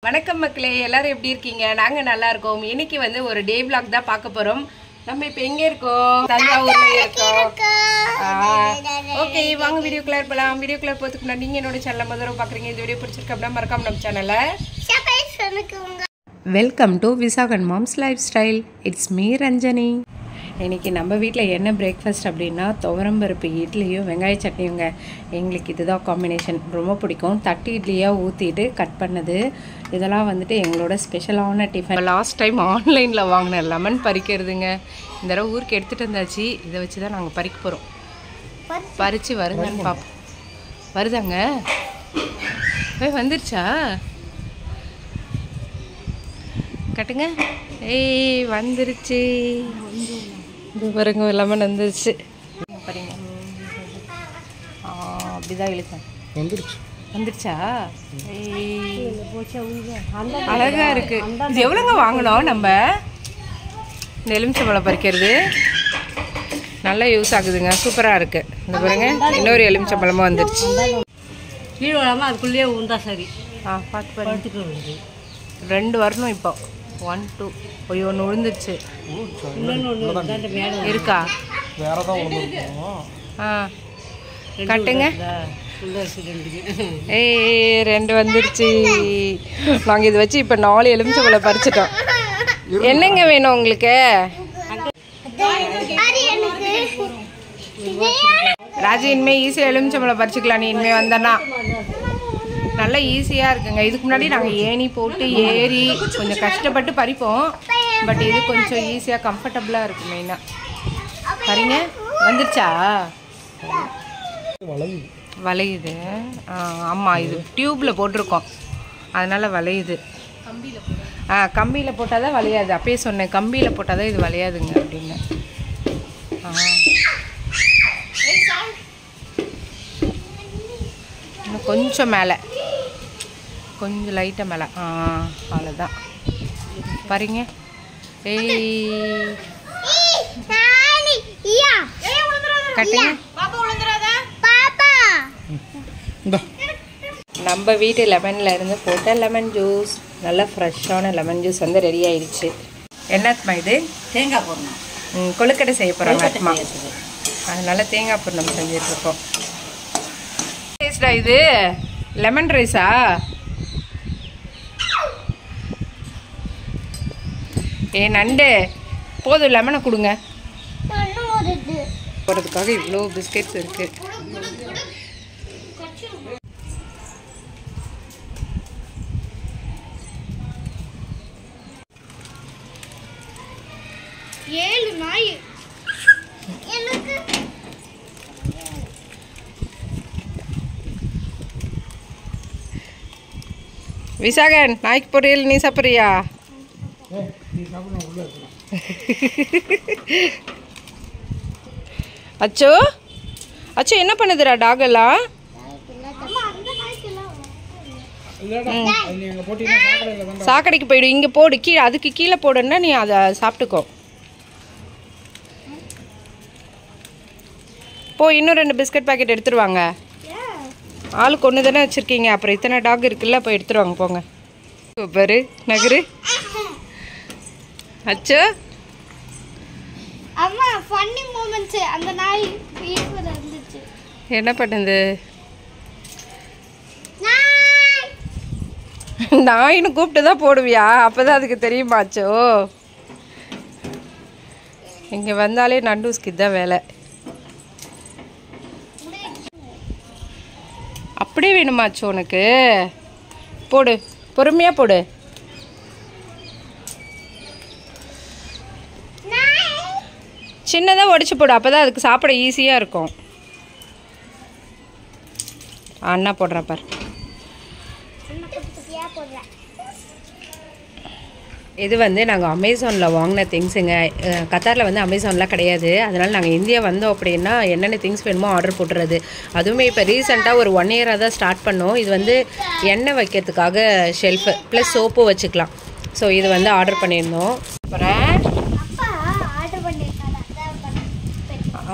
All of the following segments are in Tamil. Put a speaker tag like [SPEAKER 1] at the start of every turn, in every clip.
[SPEAKER 1] வணக்கம் மக்களே, எல்லாரும் எப்படி இருக்கீங்க? நாங்க நல்லா இருக்கோம். இன்னைக்கு வந்து ஒரு டே vlog தான் பார்க்க போறோம். நம்ம இப்ப எங்க இருக்கோம்? தஞ்சாவூர்ல இருக்கோம். ஓகே, வாங்க வீடியோக்குள்ள போலாம். வீடியோக்குள்ள போறதுக்கு முன்னாடி நீங்க என்னோட சேனலை முதல்ல பாக்குறீங்க. இந்த வீடியோ பிடிச்சிருக்கு அப்படின்னா மறக்காம நம்ம சேனலை welcome to Visakan moms life style. It's me Ranjani. இன்றைக்கி நம்ம வீட்டில் என்ன பிரேக்ஃபாஸ்ட் அப்படின்னா துவரம்பருப்பு இட்லியும் வெங்காய சட்னியுங்க. எங்களுக்கு இதுதான் காம்பினேஷன், ரொம்ப பிடிக்கும். தட்டு இட்லியாக ஊற்றிட்டு கட் பண்ணது இதெல்லாம் வந்துட்டு எங்களோட ஸ்பெஷலான டிஃபன். லாஸ்ட் டைம் ஆன்லைனில் வாங்கின லெமன் பறிக்கிறதுங்க. இந்த தடவை ஊருக்கு எடுத்துகிட்டு வந்தாச்சு. இதை வச்சு தான் நாங்கள் பறிக்க போகிறோம். பறித்து வருங்கன்னு பார்ப்போம். வருதாங்க? வந்துருச்சா? கட்டுங்க. ஏய், வந்துருச்சு. இது பாருங்க, லெமன் வந்துருச்சு பாருங்க. அப்படிதான் இழுத்தேன். வந்துருச்சா? அழகா இருக்கு. இது எவ்வளோங்க வாங்கினோம் நம்ம? இந்த எலுமிச்சம்பழம் பறிக்கிறது நல்லா யூஸ் ஆகுதுங்க, சூப்பராக இருக்கு. இந்த பாருங்க, இன்னொரு எலுமிச்சம்பழமும் வந்துருச்சு.
[SPEAKER 2] அதுக்குள்ளேயே உண்டா சரி.
[SPEAKER 1] பார்த்து பாருங்க, 2 வரணும் இப்போ. 1 2 ஐயோ, ஒன்று விழுந்துருச்சு. இருக்கா? கட்டுங்க. ஏய், 2 வந்துருச்சு. நாங்கள் இதை வச்சு இப்போ 4 எலுமிச்சம்பழம் பறிச்சிட்டோம். என்னங்க வேணும் உங்களுக்கு? ராஜி, இனிமேல் ஈஸியாக எலுமிச்சம்பழம் பறிச்சிக்கலாம். நீ இனிமேல் வந்தனா நல்லா ஈஸியாக இருக்குங்க. இதுக்கு முன்னாடி நாங்கள் ஏணி போட்டு ஏறி கொஞ்சம் கஷ்டப்பட்டு பறிப்போம். பட் இது கொஞ்சம் ஈஸியாக கம்ஃபர்டபுளாக இருக்குது. மெயினாக பாருங்க, வந்துருச்சா? வளையுது. ஆமாம், இது டியூப்பில் போட்டிருக்கோம், அதனால் வளையுது. கம்பியில் போட்டால் தான் வளையாது. அப்பயே சொன்னேன், கம்பியில் போட்டால் தான் இது வளையாதுங்க அப்படின்னு. இன்னும் கொஞ்சம் மேலே, கொஞ்சம் லைட்டாக மேலே. அவ்வளோதான் பாருங்க. ஏய், கட்டுங்க. நம்ம வீட்டு லெமனில் இருந்து போட்ட லெமன் ஜூஸ், நல்லா ஃப்ரெஷ்ஷான லெமன் ஜூஸ் வந்து ரெடி ஆயிடுச்சு. என்னத்துமா இது?
[SPEAKER 2] தேங்காய் பூர்ணம்.
[SPEAKER 1] கொழுக்கட்டை செய்ய போகிறாங்க ஆத்மா, அதனால தேங்காய் பூர்ணம் செஞ்சிட்ருக்கோம். டேஸ்டா இது? லெமன் ரைஸா? ஏ நண்டு, போதும், லெமனை கொடுங்க. போகிறதுக்காக இவ்வளோ பிஸ்கெட்ஸ் இருக்கு. விசாகன், நாய்க்கு பொரியல் நீ சாப்பிட்றியா? அச்சோ அச்சோ, என்ன பண்ணுதுடா டாகெல்லாம்? சாக்கடைக்கு போயிடும். இங்கே போடு, கீழே, அதுக்கு கீழே போடுன்னா நீ அதை சாப்பிட்டுக்கோ. போ, இன்னும் 2 பிஸ்கட் பாக்கெட் எடுத்துருவாங்க. ஆளுக்கு 1 தானே வச்சுருக்கீங்க, அப்புறம் இத்தனை டாக் இருக்குல்ல, போய் எடுத்துருவாங்க போங்க. சூப்பரு நகரு. அச்சோ, என்ன பண்ணுது? நாயின்னு கூப்பிட்டு தான் போடுவியா? அப்போதான் அதுக்கு தெரியுமாச்சோ. இங்கே வந்தாலே நண்டூஸ்க்கு தான் வேலை. அப்படியே வேணுமாச்சோ உனக்கு? போடு, பொறுமையாக போடு. சின்னதாக உடச்சி போடு, அப்போ தான் அதுக்கு சாப்பிட ஈஸியாக இருக்கும். அண்ணா போடுறேன் பார். இது வந்து நாங்கள் அமேசானில் வாங்கின திங்ஸுங்க. கத்தாரில் வந்து அமேசான்லாம் கிடையாது. அதனால் நாங்கள் இந்தியா வந்தோம் அப்படின்னா என்னென்ன திங்ஸ் வேணுமோ ஆர்டர் போட்டுறது. அதுவுமே இப்போ ரீசெண்டாக ஒரு 1 இயராக தான் ஸ்டார்ட் பண்ணோம். இது வந்து எண்ணெய் வைக்கிறதுக்காக ஷெல்ஃபு ப்ளஸ் சோப்பு வச்சுக்கலாம். ஸோ இது வந்து ஆர்டர் பண்ணியிருந்தோம். அப்புறம்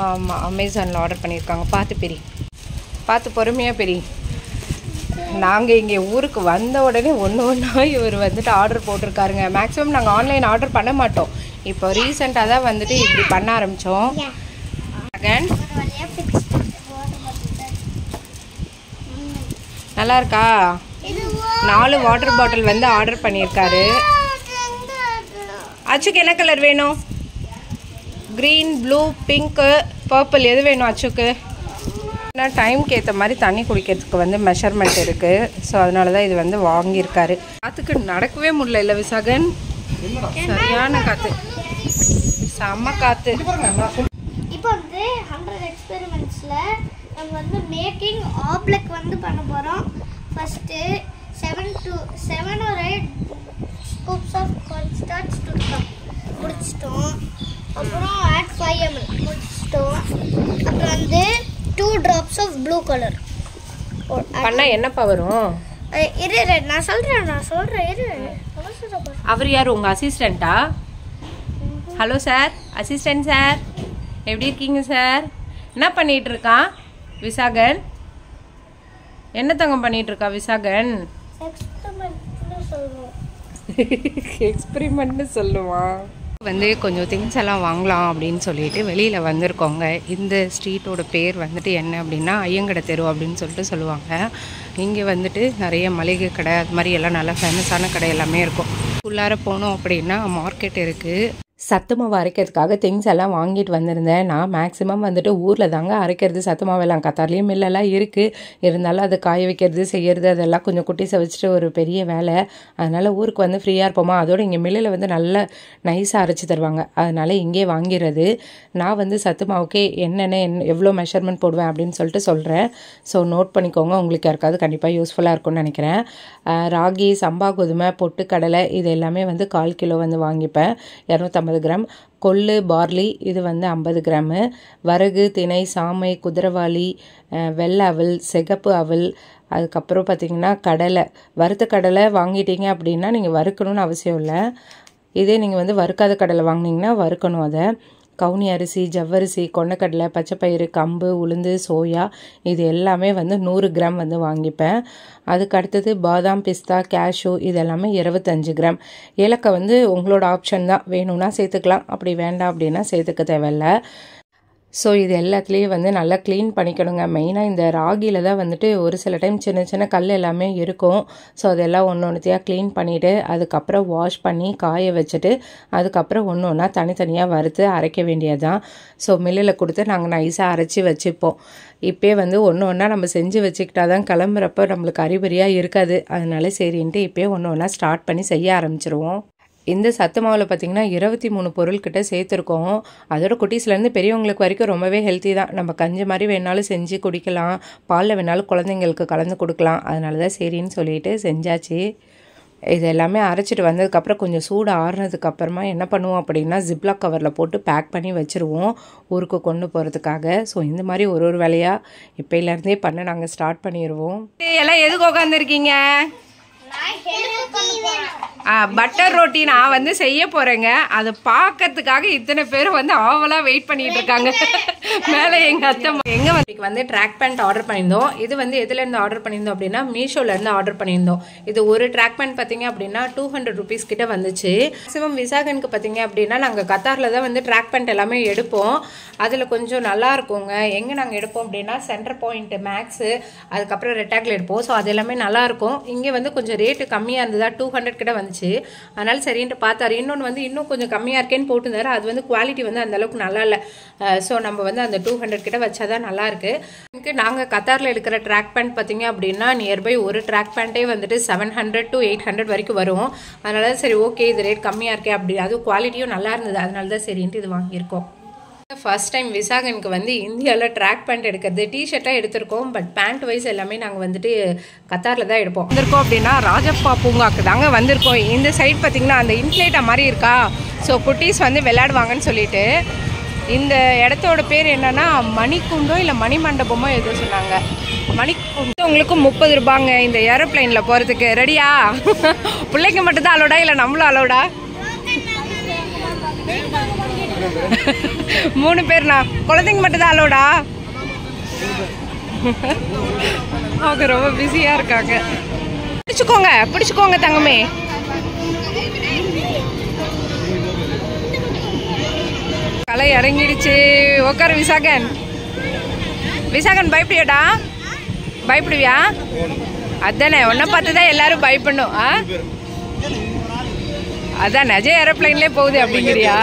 [SPEAKER 1] ஆமாம், அமேசானில் ஆர்டர் பண்ணியிருக்காங்க. பார்த்து பெரி, பார்த்து பொறுமையாக பெரி. நாங்கள் இங்கே ஊருக்கு வந்த உடனே ஒன்றா இவர் வந்துட்டு ஆர்டர் போட்டிருக்காருங்க. மேக்ஸிமம் நாங்கள் ஆன்லைன் ஆர்டர் பண்ண மாட்டோம். இப்போ ரீசெண்டாக தான் வந்துட்டு இப்படி பண்ண ஆரம்பித்தோம். நல்லா இருக்கா? 4 வாட்டர் பாட்டில் வந்து ஆர்டர் பண்ணியிருக்காரு. அச்சுக்கு என்ன கலர் வேணும்? க்ரீன், ப்ளூ, பிங்க்கு, பர்பிள் எது வேணும் அச்சுக்கு? ஏன்னா டைமுக்கு ஏற்ற மாதிரி தண்ணி குடிக்கிறதுக்கு வந்து மெஷர்மெண்ட் இருக்குது. ஸோ அதனால தான் இது வந்து வாங்கியிருக்காரு. காற்றுக்கு நடக்கவே முடியல இல்லை விசாகன்? சரியான காற்று, செம்ம காற்று.
[SPEAKER 3] இப்போ வந்து 100 எக்ஸ்பெரிமெண்ட்ஸில் நம்ம வந்து மேக்கிங் ஆப்லெக் வந்து பண்ண போகிறோம். First 7 or 8 scoops of cornstarch முடிச்சிட்டோம். அப்புறம் add 5 ml முடிச்சிட்டோம். அப்புறம் வந்து 2 drops of blue color
[SPEAKER 1] பண்ணால் என்னப்பா வரும்?
[SPEAKER 3] இரு நான் சொல்கிறேன் இரு.
[SPEAKER 1] அவர் யார்? உங்கள் அசிஸ்டண்ட்டா? ஹலோ சார், அசிஸ்டன்ட் சார், எப்படி இருக்கீங்க சார்? என்ன பண்ணிகிட்டு இருக்கான் விசாகன்? என்ன தங்கம் பண்ணிகிட்டு இருக்கா விசாகன்? எக்ஸ்பெரிமெண்ட்னு சொல்லுவான். வந்து கொஞ்சம் திங்ஸ் எல்லாம் வாங்கலாம் அப்படின்னு சொல்லிட்டு வெளியில் வந்திருக்கோங்க. இந்த ஸ்ட்ரீட்டோட பேர் வந்துட்டு என்ன அப்படின்னா ஐயங்கடை தெரு அப்படின்னு சொல்லிட்டு சொல்லுவாங்க. இங்கே வந்துட்டு நிறைய மளிகை கடை அது மாதிரி எல்லாம் நல்லா ஃபேமஸான கடை எல்லாமே இருக்கும். உள்ளார போனோம் அப்படின்னா மார்க்கெட் இருக்குது. சத்து மாவு அரைக்கிறதுக்காக திங்ஸ் எல்லாம் வாங்கிட்டு வந்திருந்தேன். நான் மேக்ஸிமம் வந்துட்டு ஊரில் தாங்க அரைக்கிறது. சத்து மாவெல்லாம் கத்தார்லேயும் மில்லெல்லாம் இருக்குது. இருந்தாலும் அது காய வைக்கிறது செய்கிறது அதெல்லாம் கொஞ்சம் குட்டிஸை வச்சுட்டு ஒரு பெரிய வேலை. அதனால் ஊருக்கு வந்து ஃப்ரீயாக இருப்போமா, அதோடு இங்கே மில்லில் வந்து நல்ல நைஸாக அரைச்சி தருவாங்க. அதனால் இங்கே வாங்கிறது. நான் வந்து சத்து மாவுக்கே எவ்வளோ மெஷர்மெண்ட் போடுவேன் அப்படின்னு சொல்லிட்டு சொல்கிறேன். ஸோ நோட் பண்ணிக்கோங்க, உங்களுக்கு யாருக்காவது கண்டிப்பாக யூஸ்ஃபுல்லாக இருக்கும்னு நினைக்கிறேன். ராகி, சம்பா கோதுமை, பொட்டுக்கடலை இது எல்லாமே வந்து 1/4 கிலோ வந்து வாங்கிப்பேன். 250 கிராம். கொள்ளு, பார்லி இது வந்து 50 கிராமு. வரகு, திணை, சாமை, குதிரவாளி, வெள்ளை அவல், சிகப்பு அவல், அதுக்கப்புறம் பார்த்திங்கன்னா கடலை. வறுத்த கடலை வாங்கிட்டீங்க அப்படின்னா நீங்கள் வறுக்கணும்னு அவசியம் இல்லை. இதே நீங்கள் வந்து வறுக்காத கடலை வாங்கினீங்கன்னா வறுக்கணும். அதை கவுனி அரிசி, ஜவ்வரிசி, கொண்டைக்கடலை, பச்சைப்பயிறு, கம்பு, உளுந்து, சோயா இது எல்லாமே வந்து 100 கிராம் வந்து வாங்கிப்பேன். அதுக்கு அடுத்தது பாதாம், பிஸ்தா, கேஷ்யூ இது எல்லாமே 25 கிராம். ஏலக்காய் வந்து உங்களோட ஆப்ஷன் தான், வேணும்னா சேர்த்துக்கலாம், அப்படி வேண்டாம் அப்படின்னா சேர்த்துக்க தேவையில்லை. ஸோ இது எல்லாத்துலேயும் வந்து நல்லா க்ளீன் பண்ணிக்கணுங்க. மெயினாக இந்த ராகியில் தான் வந்துட்டு ஒரு சில டைம் சின்ன சின்ன கல் எல்லாமே இருக்கும். ஸோ அதெல்லாம் ஒன்றுத்தையாக க்ளீன் பண்ணிவிட்டு அதுக்கப்புறம் வாஷ் பண்ணி காய வச்சுட்டு அதுக்கப்புறம் ஒன்று ஒன்றா தனித்தனியாக வறுத்து அரைக்க வேண்டியதுதான். ஸோ மில்லில் கொடுத்து நாங்கள் நைஸாக அரைச்சி வச்சுப்போம். இப்போயே வந்து ஒன்று ஒன்றா நம்ம செஞ்சு வச்சுக்கிட்டா தான் கிளம்புறப்போ நம்மளுக்கு அறிபறியாக இருக்காது. அதனால சரின்ட்டு இப்போயே ஒன்று ஒன்றா ஸ்டார்ட் பண்ணி செய்ய ஆரம்பிச்சிருவோம். இந்த சத்து மாவில் பார்த்திங்கன்னா 23 பொருள்கிட்ட சேர்த்துருக்கோம். அதோட குட்டீஸ்லேருந்து பெரியவங்களுக்கு வரைக்கும் ரொம்பவே ஹெல்த்தி தான். நம்ம கஞ்சி மாதிரி வேணாலும் செஞ்சு குடிக்கலாம், பாலில் வேணாலும் குழந்தைங்களுக்கு கலந்து கொடுக்கலாம். அதனால தான் சரின்னு சொல்லிட்டு செஞ்சாச்சு. இது எல்லாமே அரைச்சிட்டு வந்ததுக்கப்புறம் கொஞ்சம் சூடு ஆறுனதுக்கப்புறமா என்ன பண்ணுவோம் அப்படின்னா ஜிப்லாக் கவரில் போட்டு பேக் பண்ணி வச்சுருவோம் ஊருக்கு கொண்டு போகிறதுக்காக. ஸோ இந்த மாதிரி ஒரு வேலையாக இப்போலேருந்தே பண்ண நாங்கள் ஸ்டார்ட் பண்ணிடுவோம். எல்லாம் எதுக்கு உட்காந்துருக்கீங்க? பட்டர் ரொட்டி நான் வந்து செய்ய போகிறேங்க. அதை பார்க்கறதுக்காக இத்தனை பேர் வந்து ஆவலாக வெயிட் பண்ணிட்டு இருக்காங்க. மேலே எங்கள் அத்தை எங்கள் வந்து ட்ராக் பேண்ட் ஆர்டர் பண்ணியிருந்தோம். இது வந்து எதுலேருந்து ஆர்டர் பண்ணியிருந்தோம் அப்படின்னா மீஷோலேருந்து ஆர்டர் பண்ணியிருந்தோம். இது ஒரு ட்ராக் பேண்ட் பார்த்தீங்க அப்படின்னா 200 ருபீஸ் கிட்ட வந்துச்சு. மேக்ஸிமம் விசாகனுக்கு பார்த்தீங்க அப்படின்னா நாங்கள் கத்தாரில் தான் வந்து ட்ராக் பேண்ட் எல்லாமே எடுப்போம். அதில் கொஞ்சம் நல்லா இருக்குங்க. எங்கே நாங்கள் எடுப்போம் அப்படின்னா சென்டர் பாயிண்ட், மேக்ஸு, அதுக்கப்புறம் ரெட்டாக்ல எடுப்போம். ஸோ அது எல்லாமே நல்லாயிருக்கும். இங்கே வந்து கொஞ்சம் ரேட்டு கம்மியாக இருந்ததா 200 கிட்ட வந்துச்சு. அதனால சரின்ட்டு பார்த்தாரு. இன்னொன்று வந்து இன்னும் கொஞ்சம் கம்மியாக இருக்கேன்னு போட்டுருந்தாரு. அது வந்து குவாலிட்டி வந்து அந்தளவுக்கு நல்லா இல்லை. ஸோ நம்ம வந்து அந்த 200 கிட்ட வச்சா தான் நல்லாயிருக்கு. நாங்கள் கத்தாரில் எடுக்கிற ட்ராக் பேண்ட் பார்த்தீங்க அப்படின்னா நியர்பை ஒரு ட்ராக் பேண்ட்டே வந்துட்டு 700 to 800 வரைக்கும் வரும். அதனால தான் சரி ஓகே இது ரேட் கம்மியாக இருக்கே அப்படி, அதுவும் குவாலிட்டியும் நல்லா இருந்தது. அதனால தான் சரின்ட்டு இது வாங்கியிருக்கோம். ஃபர்ஸ்ட் டைம் விசாகனுக்கு வந்து இந்தியாவில் ட்ராக் பேண்ட் எடுக்கிறது. டிஷர்ட்டாக எடுத்திருக்கோம், பட் பேண்ட் வைஸ் எல்லாமே நாங்கள் வந்துட்டு கத்தாரில் தான் எடுப்போம். வந்திருக்கோம் அப்படின்னா ராஜப்பா பூங்காக்கு தாங்க வந்திருக்கோம். இந்த சைட் பார்த்திங்கன்னா அந்த இன்ஃப்ளேட்டா மாதிரி இருக்கா. ஸோ குட்டீஸ் வந்து விளையாடுவாங்கன்னு சொல்லிட்டு இந்த இடத்தோட பேர் என்னன்னா மணிக்குண்டோ இல்லை மணிமண்டபமோ எதுவும் சொன்னாங்க. மணிக்குண்டு உங்களுக்கு 30 ரூபாங்க இந்த ஏரோப்ளைனில் போகிறதுக்கு. ரெடியா? பிள்ளைங்க மட்டும்தான் அலோடா இல்லை நம்மளும் அலோடா? 3 பேர்ண்ணா, குழந்தைங்க மட்டும்தான் அலோடா? அவங்க ரொம்ப பிஸியாக இருக்காங்க. பிடிச்சிக்கோங்க பிடிச்சிக்கோங்க தங்கமே. கலை இறங்கிடுச்சு. உட்காரு விசாகன். விசாகன் பயப்படியாடா? பயப்படுவியா? அதானே உன்னை பார்த்து தான் எல்லாரும் பயப்படணும். அதான் நிஜ ஏரோப்ளைன்லேயே போகுது அப்படிங்கிறியா?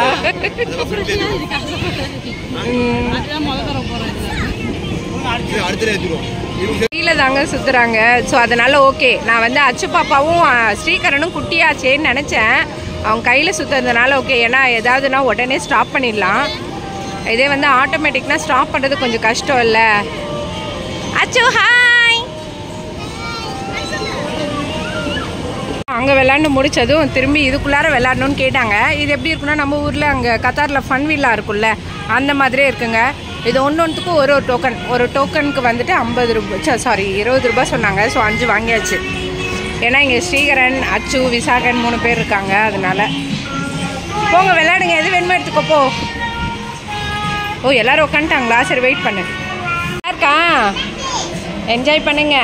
[SPEAKER 1] கீழே தாங்க சுற்றுறாங்க. ஸோ அதனால ஓகே. நான் வந்து அச்சு பாப்பாவும் ஸ்ரீகரனும் குட்டியாச்சேன்னு நினச்சேன். அவங்க கையில் சுற்றுறதுனால ஓகே. ஏன்னா ஏதாவதுனா உடனே ஸ்டாப் பண்ணிடலாம். இதே வந்து ஆட்டோமேட்டிக்னா ஸ்டாப் பண்ணுறது கொஞ்சம் கஷ்டம் இல்லை. அச்சு ஹாய். அங்கே விளாண்டு முடித்ததும் திரும்பி இதுக்குள்ளார விளாடணுன்னு கேட்டாங்க. இது எப்படி இருக்குன்னா நம்ம ஊரில் அங்கே கத்தாரில் ஃபன் வில்லா இருக்குல்ல அந்த மாதிரியே இருக்குங்க. இது ஒன்றுத்துக்கும் ஒரு டோக்கன். ஒரு டோக்கனுக்கு வந்துட்டு 50 ரூபாய், சாரி 20 ரூபாய் சொன்னாங்க. ஸோ 5 வாங்கியாச்சு. ஏன்னா இங்கே ஸ்ரீகரன், அச்சு, விசாகன் 3 பேர் இருக்காங்க. அதனால போங்க விளையாடுங்க. எது வேணுமோ எடுத்துக்கோ போ. ஓ எல்லோரும் உட்காந்துட்டாங்களா? சரி வெயிட் பண்ணு. இருக்கா என்ஜாய் பண்ணுங்க.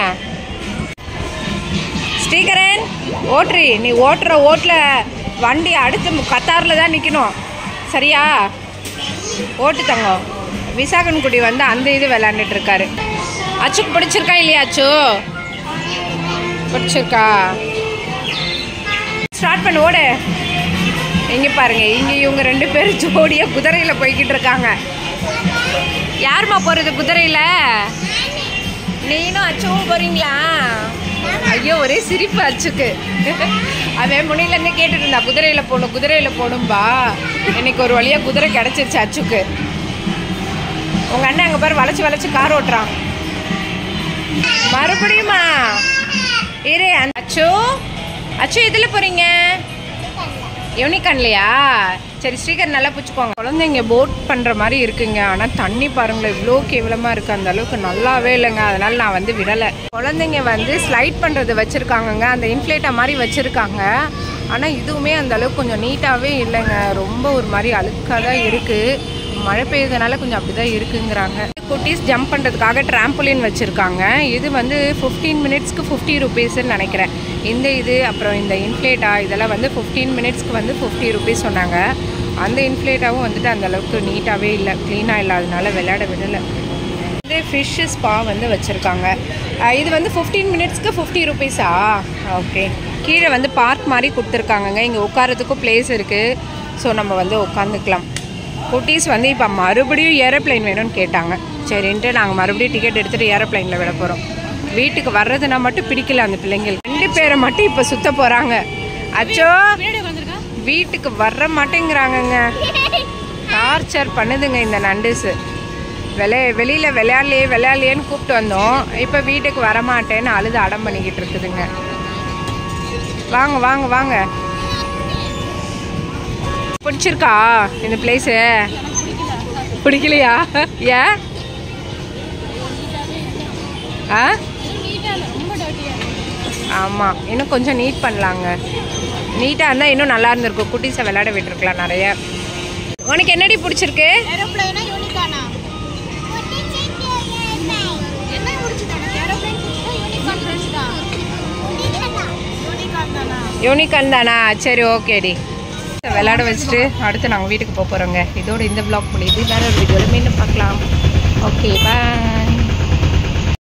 [SPEAKER 1] ஸ்ரீகரன் ஓட்டுறி. நீ ஓட்டுற ஓட்டில் வண்டி அடுத்து கத்தாரில் தான் நிற்கணும். சரியா? ஓட்டு தங்க. விசாகன் குடி வந்து அந்த இது விளாண்டுட்டு இருக்காரு. அச்சுக்கு பிடிச்சிருக்கா இல்லையா? அச்சு பிடிச்சிருக்கா? ஸ்டார்ட் பண்ணு ஓடு. இங்கே பாருங்க, இங்கே இவங்க 2 பேரும் ஜோடியாக குதிரையில் போய்கிட்டு இருக்காங்க. யாருமா போகிறது குதிரையில்? நீனும் அச்சுவும் போகிறீங்களா? ஐயோ ஒரே சிரிப்பு அச்சுக்கு. அவன் முன்னிலேருந்தே கேட்டுட்டு இருந்தா குதிரையில் போகணும் குதிரையில் போகணும்பா. இன்னைக்கு ஒரு வழியாக குதிரை கிடச்சிருச்சு அச்சுக்கு. உங்கள் அண்ணன் அங்கே பாரு வளைச்சி வளைச்சி கார் ஓட்டுறான். மறுபடியுமா? இரு அச்சு. அச்சு எதில் போகிறீங்க? யூனிகான்லையா? சரி ஸ்ரீகர் நல்லா பிடிச்சிக்கோங்க. குழந்தைங்க போட் பண்ணுற மாதிரி இருக்குங்க. ஆனால் தண்ணி பாருங்களேன் இவ்வளோ கேவலமாக இருக்குது. அந்த அளவுக்கு நல்லாவே இல்லைங்க. அதனால் நான் வந்து விடலை. குழந்தைங்க வந்து ஸ்லைட் பண்ணுறது வச்சுருக்காங்கங்க. அந்த இன்ஃப்ளேட்டர் மாதிரி வச்சுருக்காங்க. ஆனால் இதுவுமே அந்த அளவுக்கு கொஞ்சம் நீட்டாகவே இல்லைங்க. ரொம்ப ஒரு மாதிரி அழுக்காக தான் இருக்குது. மழை பெய்யுறதுனால கொஞ்சம் அப்படி தான் இருக்குங்கிறாங்க. குட்டீஸ் ஜம்ப் பண்ணுறதுக்காக ட்ராம்போலின் வச்சுருக்காங்க. இது வந்து 15 மினிட்ஸ்க்கு 50 ருபீஸ்ன்னு நினைக்கிறேன். இந்த இது அப்புறம் இந்த இன்ஃப்ளேட்டா இதெல்லாம் வந்து 15 மினிட்ஸ்க்கு வந்து 50 ருபீஸ் சொன்னாங்க. அந்த இன்ஃப்ளேட்டாவும் வந்துட்டு அந்தளவுக்கு நீட்டாகவே இல்லை, க்ளீனாக இல்லாதனால விளையாட விடலை. இந்த ஃபிஷ் ஸ்பா வந்து வச்சுருக்காங்க. இது வந்து 15 மினிட்ஸ்க்கு 50 ருபீஸா? ஓகே. கீழே வந்து பார்க் மாதிரி கொடுத்துருக்காங்கங்க. இங்கே உட்காரத்துக்கும் பிளேஸ் இருக்குது. ஸோ நம்ம வந்து உட்காந்துக்கலாம். குட்டீஸ் வந்து இப்போ மறுபடியும் ஏரோப்ளைன் வேணும்னு கேட்டாங்க. சரின்ட்டு நாங்கள் மறுபடியும் டிக்கெட் எடுத்துகிட்டு ஏரோப்ளைனில் விட போகிறோம். வீட்டுக்கு வர்றதுனா மட்டும் பிடிக்கல அந்த பிள்ளைங்களுக்கு. 2 பேரை மட்டும் இப்போ சுற்ற போகிறாங்க. அச்சோ வீட்டுக்கு வர மாட்டேங்கிறாங்கங்க. டார்ச்சர் பண்ணுதுங்க இந்த நண்டுஸு. வெளியில் விளையாடலையேன்னு கூப்பிட்டு வந்தோம். இப்போ வீட்டுக்கு வரமாட்டேன்னு அழுது அடம் பண்ணிக்கிட்டு இருக்குதுங்க. வாங்க வாங்க வாங்க. பிடிச்சிருக்கா இந்த பிளேஸு? பிடிக்கலையா? ஏன்? ஆமாம் இன்னும் கொஞ்சம் நீட் பண்ணலாங்க. நீட்டாக இருந்தால் இன்னும் நல்லா இருந்திருக்கும். குட்டீஸை விளையாட விட்டுருக்கலாம் நிறைய. உனக்கு என்னடி பிடிச்சிருக்கு? யூனிகான் தானா? சரி ஓகேடி. விளையாட வச்சுட்டு அடுத்து நாங்கள் வீட்டுக்கு போக போகிறோங்க. இதோட இந்த வ்ளாக் முடியுது. வேறு ஒரு வீடியோவில் மீண்டும் பார்க்கலாம். Okay bye.